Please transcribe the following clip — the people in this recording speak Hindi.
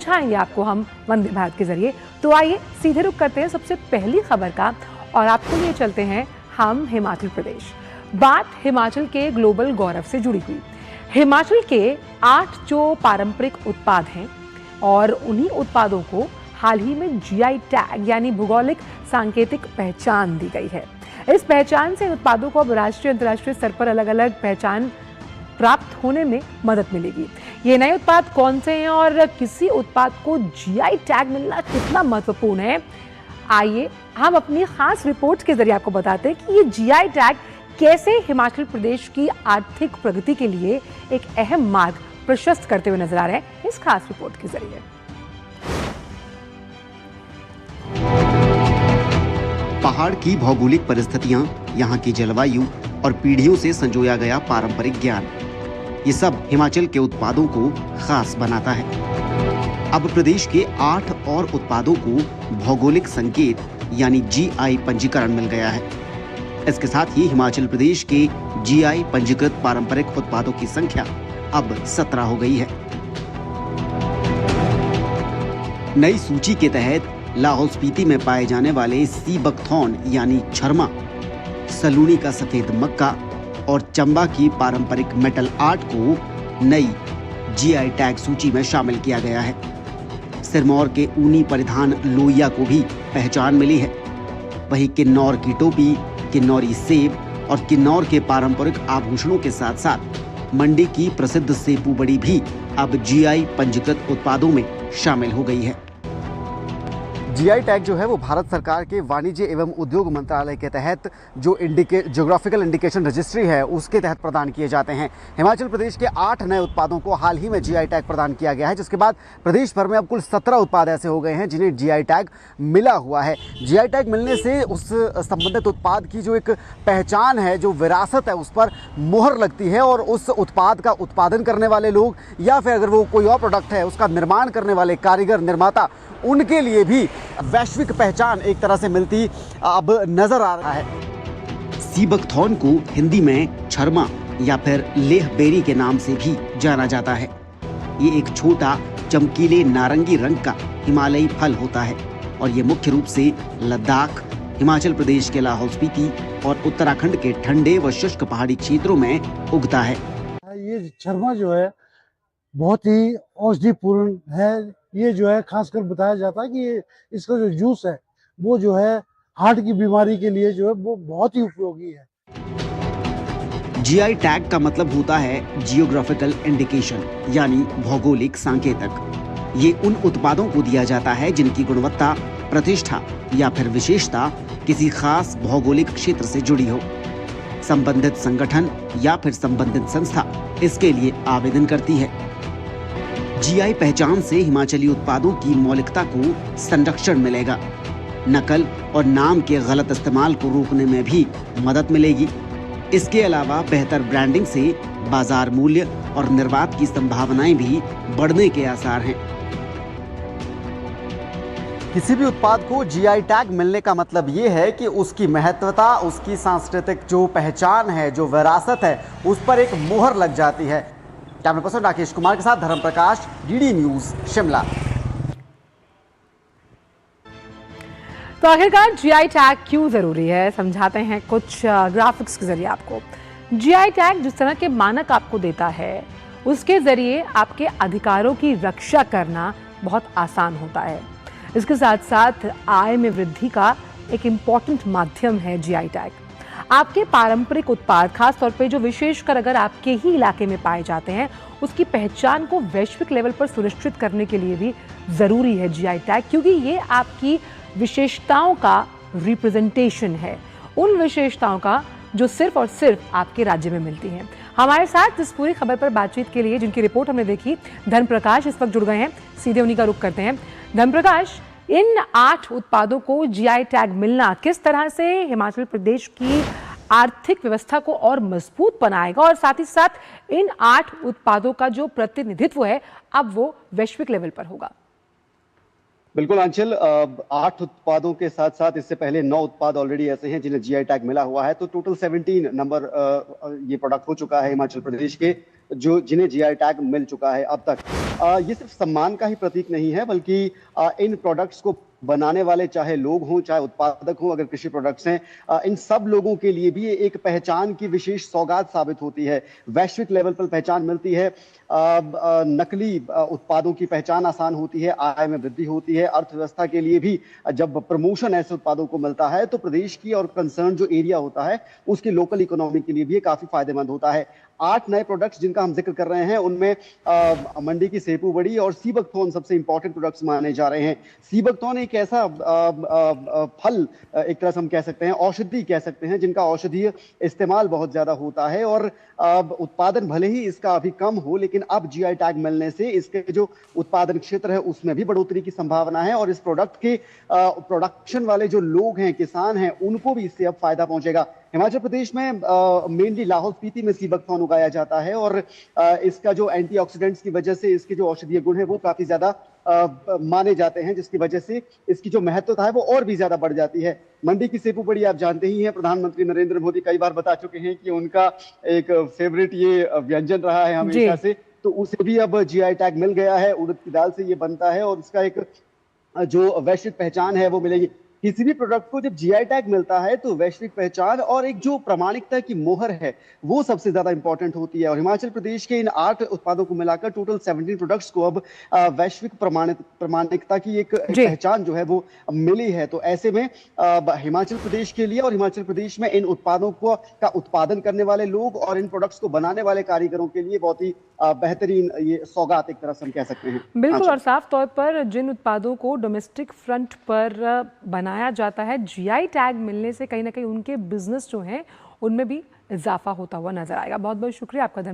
छाएंगे आपको हम वंदे भारत के जरिए। तो आइए सीधे रुख करते हैं सबसे पहली खबर का और आपको लिए चलते हैं हम हिमाचल प्रदेश। बात हिमाचल के ग्लोबल गौरव से जुड़ी हुई। हिमाचल के 8 जो पारंपरिक उत्पाद हैं और उन्हीं उत्पादों को हाल ही में जीआई टैग यानी भौगोलिक सांकेतिक पहचान दी गई है। इस पहचान से उत्पादों को अब राष्ट्रीय अंतर्राष्ट्रीय स्तर पर अलग अलग पहचान प्राप्त होने में मदद मिलेगी। ये नए उत्पाद कौन से हैं और किसी उत्पाद को जीआई टैग मिलना कितना महत्वपूर्ण है, आइए हम अपनी खास रिपोर्ट के जरिए आपको बताते हैं कि ये जीआई टैग कैसे हिमाचल प्रदेश की आर्थिक प्रगति के लिए एक अहम मार्ग प्रशस्त करते हुए नजर आ रहे हैं इस खास रिपोर्ट के जरिए। पहाड़ की भौगोलिक परिस्थितियां, यहाँ की जलवायु और पीढ़ियों से संजोया गया पारंपरिक ज्ञान, ये सब हिमाचल के उत्पादों को खास बनाता है। अब प्रदेश के 8 और उत्पादों को भौगोलिक संकेत यानी जीआई पंजीकरण मिल गया है। इसके साथ ही हिमाचल प्रदेश के जीआई पंजीकृत पारंपरिक उत्पादों की संख्या अब 17 हो गई है। नई सूची के तहत लाहौल स्पीति में पाए जाने वाले सी बकथॉर्न यानी छरमा, सलूनी का सफेद मक्का और चंबा की पारंपरिक मेटल आर्ट को नई जीआई टैग सूची में शामिल किया गया है। सिरमौर के ऊनी परिधान लोहिया को भी पहचान मिली है। वहीं किन्नौर की टोपी, किन्नौरी सेब और किन्नौर के पारंपरिक आभूषणों के साथ साथ मंडी की प्रसिद्ध सेपू बड़ी भी अब जीआई पंजीकृत उत्पादों में शामिल हो गई है। जीआई टैग जो है वो भारत सरकार के वाणिज्य एवं उद्योग मंत्रालय के तहत जो ज्योग्राफिकल इंडिकेशन रजिस्ट्री है उसके तहत प्रदान किए जाते हैं। हिमाचल प्रदेश के 8 नए उत्पादों को हाल ही में जीआई टैग प्रदान किया गया है, जिसके बाद प्रदेश भर में अब कुल 17 उत्पाद ऐसे हो गए हैं जिन्हें जीआई टैग मिला हुआ है। जीआई टैग मिलने से उस संबंधित उत्पाद की जो एक पहचान है, जो विरासत है, उस पर मोहर लगती है और उस उत्पाद का उत्पादन करने वाले लोग या फिर अगर वो कोई और प्रोडक्ट है उसका निर्माण करने वाले कारीगर, निर्माता, उनके लिए भी वैश्विक पहचान एक तरह से मिलती अब नजर आ रहा है। सी बकथॉर्न को हिंदी में छरमा या फिर लेह बेरी के नाम से भी जाना जाता है। ये एक छोटा चमकीले नारंगी रंग का हिमालयी फल होता है और ये मुख्य रूप से लद्दाख, हिमाचल प्रदेश के लाहौल स्पीति और उत्तराखंड के ठंडे व शुष्क पहाड़ी क्षेत्रों में उगता है। ये छरमा जो है बहुत ही औषधिपूर्ण है। ये जो है खासकर बताया जाता है कि ये इसका जो जूस है वो जो है हार्ट की बीमारी के लिए जो है वो बहुत ही उपयोगी है। जीआई टैग का मतलब होता है जियोग्राफिकल इंडिकेशन यानी भौगोलिक सांकेतक। ये उन उत्पादों को दिया जाता है जिनकी गुणवत्ता, प्रतिष्ठा या फिर विशेषता किसी खास भौगोलिक क्षेत्र से जुड़ी हो। संबंधित संगठन या फिर संबंधित संस्था इसके लिए आवेदन करती है। जीआई पहचान से हिमाचली उत्पादों की मौलिकता को संरक्षण मिलेगा। नकल और नाम के गलत इस्तेमाल को रोकने में भी मदद मिलेगी। इसके अलावा बेहतर ब्रांडिंग से बाजार मूल्य और निर्यात की संभावनाएं भी बढ़ने के आसार हैं। किसी भी उत्पाद को जीआई टैग मिलने का मतलब ये है कि उसकी महत्वता, उसकी सांस्कृतिक जो पहचान है, जो विरासत है, उस पर एक मोहर लग जाती है। कैमरा पर्सन राकेश कुमार के साथ धर्म प्रकाश, डीडी न्यूज, शिमला। तो आखिरकार जीआई टैग क्यों जरूरी है, समझाते हैं कुछ ग्राफिक्स के जरिए आपको। जीआई टैग जिस तरह के मानक आपको देता है उसके जरिए आपके अधिकारों की रक्षा करना बहुत आसान होता है। इसके साथ साथ आय में वृद्धि का एक इम्पॉर्टेंट माध्यम है जीआई टैग। आपके पारंपरिक उत्पाद, खास तौर पे जो विशेषकर अगर आपके ही इलाके में पाए जाते हैं, उसकी पहचान को वैश्विक लेवल पर सुनिश्चित करने के लिए भी जरूरी है जीआई टैग, क्योंकि ये आपकी विशेषताओं का रिप्रेजेंटेशन है, उन विशेषताओं का जो सिर्फ और सिर्फ आपके राज्य में मिलती हैं। हमारे साथ इस पूरी खबर पर बातचीत के लिए, जिनकी रिपोर्ट हमने देखी, धर्म प्रकाश इस वक्त जुड़ गए हैं। सीधे उन्हीं का रुख करते हैं। धर्म प्रकाश, इन 8 उत्पादों को जीआई टैग मिलना किस तरह से हिमाचल प्रदेश की आर्थिक व्यवस्था को और मजबूत बनाएगा और साथ ही साथ इन 8 उत्पादों का जो प्रतिनिधित्व है अब वो वैश्विक लेवल पर होगा? बिल्कुल आंचल, 8 उत्पादों के साथ साथ इससे पहले 9 उत्पाद ऑलरेडी ऐसे हैं जिन्हें जीआई टैग मिला हुआ है। तो टोटल 17 नंबर ये प्रोडक्ट हो चुका है हिमाचल प्रदेश के, जो जिन्हें जीआई टैग मिल चुका है अब तक। ये सिर्फ सम्मान का ही प्रतीक नहीं है, बल्कि इन प्रोडक्ट्स को बनाने वाले चाहे लोग हों चाहे उत्पादक हों, अगर कृषि प्रोडक्ट्स हैं, इन सब लोगों के लिए भी ये एक पहचान की विशेष सौगात साबित होती है। वैश्विक लेवल पर पहचान मिलती है, नकली उत्पादों की पहचान आसान होती है, आय में वृद्धि होती है, अर्थव्यवस्था के लिए भी जब प्रमोशन ऐसे उत्पादों को मिलता है तो प्रदेश की और कंसर्न जो एरिया होता है उसकी लोकल इकोनॉमी के लिए भी काफी फायदेमंद होता है। 8 नए प्रोडक्ट्स जिनका हम जिक्र कर रहे हैं उनमें मंडी की सेपू बड़ी और सी बकथॉर्न सबसे इंपॉर्टेंट प्रोडक्ट्स माने जा रहे हैं। सी बकथॉर्न एक ऐसा फल, एक तरह से हम कह सकते हैं औषधि कह सकते हैं, जिनका औषधीय इस्तेमाल बहुत ज्यादा होता है और उत्पादन भले ही इसका अभी कम हो, लेकिन अब जीआई टैग मिलने से इसके जो उत्पादन क्षेत्र है उसमें भी बढ़ोतरी की संभावना है और इस प्रोडक्ट के प्रोडक्शन वाले जो लोग हैं, किसान हैं, उनको भी इससे अब फायदा पहुंचेगा। हिमाचल प्रदेश में मेनली लाहौल स्पीति में सी बकथॉर्न उगाया जाता है और इसका जो एंटीऑक्सीडेंट्स की वजह से इसके जो औषधीय गुण है वो काफी ज्यादा माने जाते हैं, जिसकी वजह से इसकी जो महत्वता है वो और भी ज्यादा बढ़ जाती है। मंडी की सेपू बड़ी आप जानते ही हैं, प्रधानमंत्री नरेंद्र मोदी कई बार बता चुके हैं कि उनका एक फेवरेट ये व्यंजन रहा है हमेशा से, तो उसे भी अब जीआई टैग मिल गया है। उड़द की दाल से ये बनता है और इसका एक जो वैश्विक पहचान है वो मिलेगी। किसी भी प्रोडक्ट को जब जीआई टैग मिलता है तो वैश्विक पहचान और एक जो प्रामाणिकता की मोहर है वो सबसे ज्यादा इंपॉर्टेंट होती है और हिमाचल प्रदेश के इन 8 उत्पादों को मिलाकर टोटल 17 प्रोडक्ट्स को अब वैश्विक प्रामाणिकता की एक पहचान जो है वो मिली है। तो ऐसे में हिमाचल प्रदेश के लिए और हिमाचल प्रदेश में इन उत्पादों को का उत्पादन करने वाले लोग और इन प्रोडक्ट्स को बनाने वाले कारीगरों के लिए बहुत ही बेहतरीन ये सौगात एक तरह से हम कह सकते हैं। बिल्कुल, और साफ तौर पर जिन उत्पादों को डोमेस्टिक फ्रंट पर बनाया जाता है, जीआई टैग मिलने से कहीं ना कहीं उनके बिजनेस जो हैं उनमें भी इजाफा होता हुआ नजर आएगा। बहुत बहुत शुक्रिया आपका धन्यवाद।